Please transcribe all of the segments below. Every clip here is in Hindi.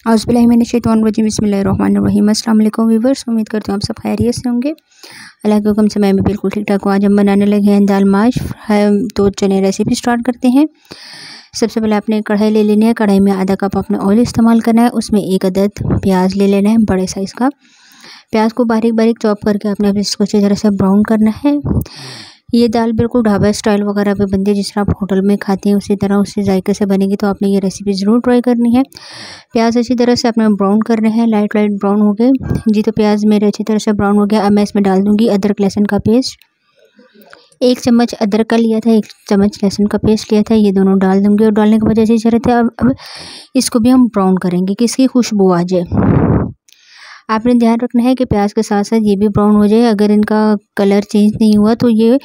औज़ुबिल्लाहिमिनश्शैतानिर्रजीम बिस्मिल्लाहिर्रहमानिर्रहीम। अस्सलाम वालेकुम व्यूअर्स, उम्मीद करती हूँ आप सब खैरियत से होंगे। अल्लाह के हुक्म से मैं भी बिल्कुल ठीक ठाक हूँ। आज हम बनाने लगे हैं दाल माश है। तो चलिए रेसिपी स्टार्ट करते हैं। सबसे पहले आपने कढ़ाई ले लेनी है। कढ़ाई में आधा कप अपने ऑयल इस्तेमाल करना है। उसमें एक अदद प्याज ले लेना है, बड़े साइज़ का। प्याज को बारीक बारीक चॉप करके अपने इसको अच्छी तरह से ब्राउन करना है। ये दाल बिल्कुल ढाबा स्टाइल वगैरह पे बनती है, जिस तरह आप होटल में खाते हैं उसी तरह उससे जायके से बनेगी। तो आपने ये रेसिपी ज़रूर ट्राई करनी है। प्याज अच्छी तरह से अपने ब्राउन करने हैं, लाइट ब्राउन हो गए जी। तो प्याज मेरे अच्छी तरह से ब्राउन हो गया। अब मैं इसमें डाल दूँगी अदरक लहसुन का पेस्ट। 1 चम्मच अदरक का लिया था, 1 चम्मच लहसुन का पेस्ट लिया था, ये दोनों डाल दूँगी। और डालने के बाद अच्छी तरह से अब इसको भी हम ब्राउन करेंगे कि इसकी खुशबू आ जाए। आपने ध्यान रखना है कि प्याज के साथ साथ ये भी ब्राउन हो जाए। अगर इनका कलर चेंज नहीं हुआ तो ये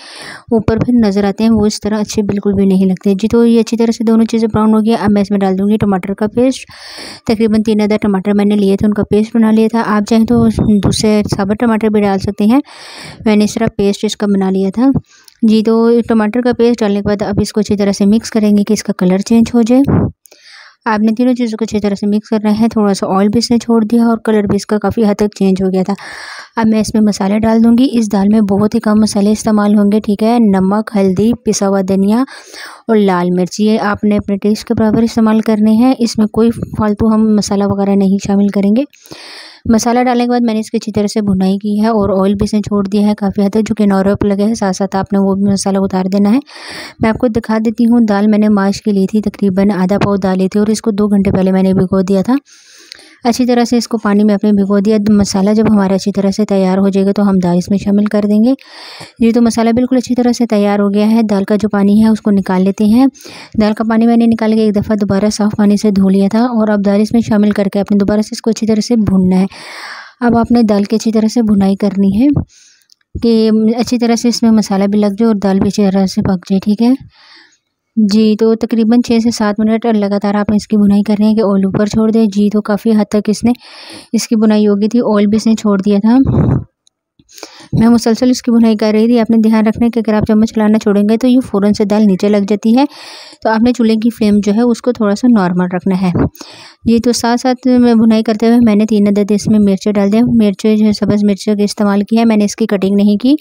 ऊपर फिर नज़र आते हैं, वो इस तरह अच्छे बिल्कुल भी नहीं लगते जी। तो ये अच्छी तरह से दोनों चीज़ें ब्राउन हो गया। अब मैं इसमें डाल दूँगी टमाटर का पेस्ट। तकरीबन 3 अदद टमाटर मैंने लिए थे, उनका पेस्ट बना लिया था। आप चाहें तो दूसरे साबुत टमाटर भी डाल सकते हैं, मैंने इस तरह पेस्ट इसका बना लिया था जी। तो टमाटर का पेस्ट डालने के बाद अब इसको अच्छी तरह से मिक्स करेंगे कि इसका कलर चेंज हो जाए। आपने तीनों चीज़ों को अच्छी तरह से मिक्स करना है। थोड़ा सा ऑयल भी इसने छोड़ दिया और कलर भी इसका काफ़ी हद तक चेंज हो गया था। अब मैं इसमें मसाले डाल दूँगी। इस दाल में बहुत ही कम मसाले इस्तेमाल होंगे, ठीक है। नमक, हल्दी, पिसा हुआ धनिया और लाल मिर्च, ये आपने अपने टेस्ट के बराबर इस्तेमाल करने हैं। इसमें कोई फालतू हम मसाला वगैरह नहीं शामिल करेंगे। मसाला डालने के बाद मैंने इसकी अच्छी तरह से भुनाई की है और ऑयल भी इसने छोड़ दिया है काफ़ी हद तक, जो किनारों पर लगे हैं। साथ साथ आपने वो भी मसाला उतार देना है। मैं आपको दिखा देती हूँ। दाल मैंने माश की ली थी, तकरीबन आधा पाव दाल ली थी और इसको 2 घंटे पहले मैंने भिगो दिया था। अच्छी तरह से इसको पानी में अपने भिगो दिया। मसाला जब हमारा अच्छी तरह से तैयार हो जाएगा तो हम दाल इसमें शामिल कर देंगे जी। तो मसाला बिल्कुल अच्छी तरह से तैयार हो गया है। दाल का जो पानी है उसको निकाल लेते हैं। दाल का पानी मैंने निकाल के एक दफ़ा दोबारा साफ़ पानी से धो लिया था और अब दाल इसमें शामिल करके अपने दोबारा से इसको अच्छी तरह से भूनना है। अब आपने दाल की अच्छी तरह से भुनाई करनी है कि अच्छी तरह से इसमें मसाला भी लग जाए और दाल भी अच्छी तरह से पक जाए, ठीक है जी। तो तकरीबन 6 से 7 मिनट लगातार आपने इसकी भुनाई करनी है कि ऑयल ऊपर छोड़ दे जी। तो काफ़ी हद तक इसकी भुनाई हो गई थी, ऑयल भी इसने छोड़ दिया था। मैं मुसलसल इसकी भुनाई कर रही थी। आपने ध्यान रखना है कि अगर आप चम्मच चलाना छोड़ेंगे तो ये फ़ौरन से दाल नीचे लग जाती है। तो आपने चूल्हे की फ्लेम जो है उसको थोड़ा सा नॉर्मल रखना है ये। तो साथ साथ मैं भुनाई करते हुए मैंने 3 अदद इसमें मिर्चें डाल दिया। मिर्चें जो है सब्ज़ मिर्चों का इस्तेमाल किया है, मैंने इसकी कटिंग नहीं की,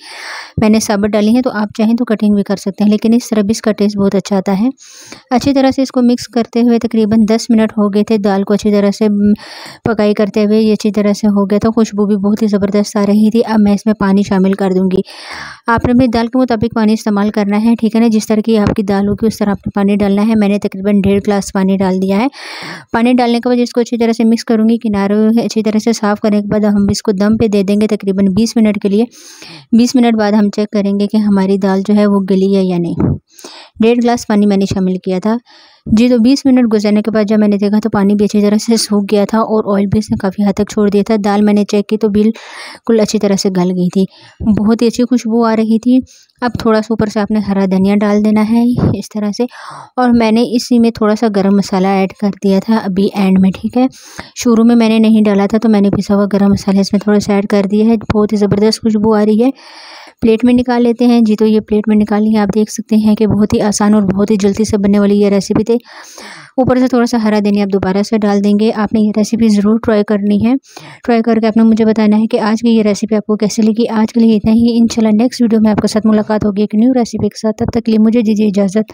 मैंने साबुत डाली है। तो आप चाहें तो कटिंग भी कर सकते हैं, लेकिन इस तरह भी इसका टेस्ट बहुत अच्छा आता है। अच्छी तरह से इसको मिक्स करते हुए तकरीबन 10 मिनट हो गए थे। दाल को अच्छी तरह से पकाई करते हुए ये अच्छी तरह से हो गया था। खुशबू भी बहुत ही ज़बरदस्त आ रही थी। अब मैं इसमें पानी शामिल कर दूँगी। आपने अपनी दाल के मुताबिक पानी इस्तेमाल करना है, ठीक है ना। जिस तरह की आपकी दाल होगी उस तरह आपने पानी डालना है। मैंने तकरीबन 1.5 गिलास पानी डाल दिया है। पानी डालने के बाद इसको अच्छी तरह से मिक्स करूँगी। किनारों अच्छी तरह से साफ़ करने के बाद हम इसको दम पे दे देंगे तकरीबन 20 मिनट के लिए। 20 मिनट बाद हम चेक करेंगे कि हमारी दाल जो है वो गली है या नहीं। 1.5 गिलास पानी मैंने शामिल किया था जी। तो 20 मिनट गुजरने के बाद जब मैंने देखा तो पानी भी अच्छी तरह से सूख गया था और ऑयल भी इसने काफ़ी हद तक छोड़ दिया था। दाल मैंने चेक की तो बिल्कुल अच्छी तरह से गल गई थी, बहुत ही अच्छी खुशबू आ रही थी। अब थोड़ा सा ऊपर से आपने हरा धनिया डाल देना है इस तरह से। और मैंने इसी में थोड़ा सा गरम मसाला ऐड कर दिया था अभी एंड में, ठीक है। शुरू में मैंने नहीं डाला था, तो मैंने पिसा हुआ गरम मसाला इसमें थोड़ा सा ऐड कर दिया है। बहुत ही ज़बरदस्त खुशबू आ रही है। प्लेट में निकाल लेते हैं जी। तो ये प्लेट में निकाली है। आप देख सकते हैं कि बहुत ही आसान और बहुत ही जल्दी से बनने वाली ये रेसिपी थी। ऊपर से थोड़ा सा हरा धनिया आप दोबारा से डाल देंगे। आपने ये रेसिपी ज़रूर ट्राई करनी है। ट्राई करके आपने मुझे बताना है कि आज की ये रेसिपी आपको कैसी लगी। आज के लिए इतना ही। इंशाल्लाह नेक्स्ट वीडियो में आपके साथ मुलाकात होगी एक न्यू रेसिपी के साथ। तब तक के लिए मुझे दीजिए इजाज़त।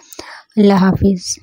अल्लाह हाफिज़।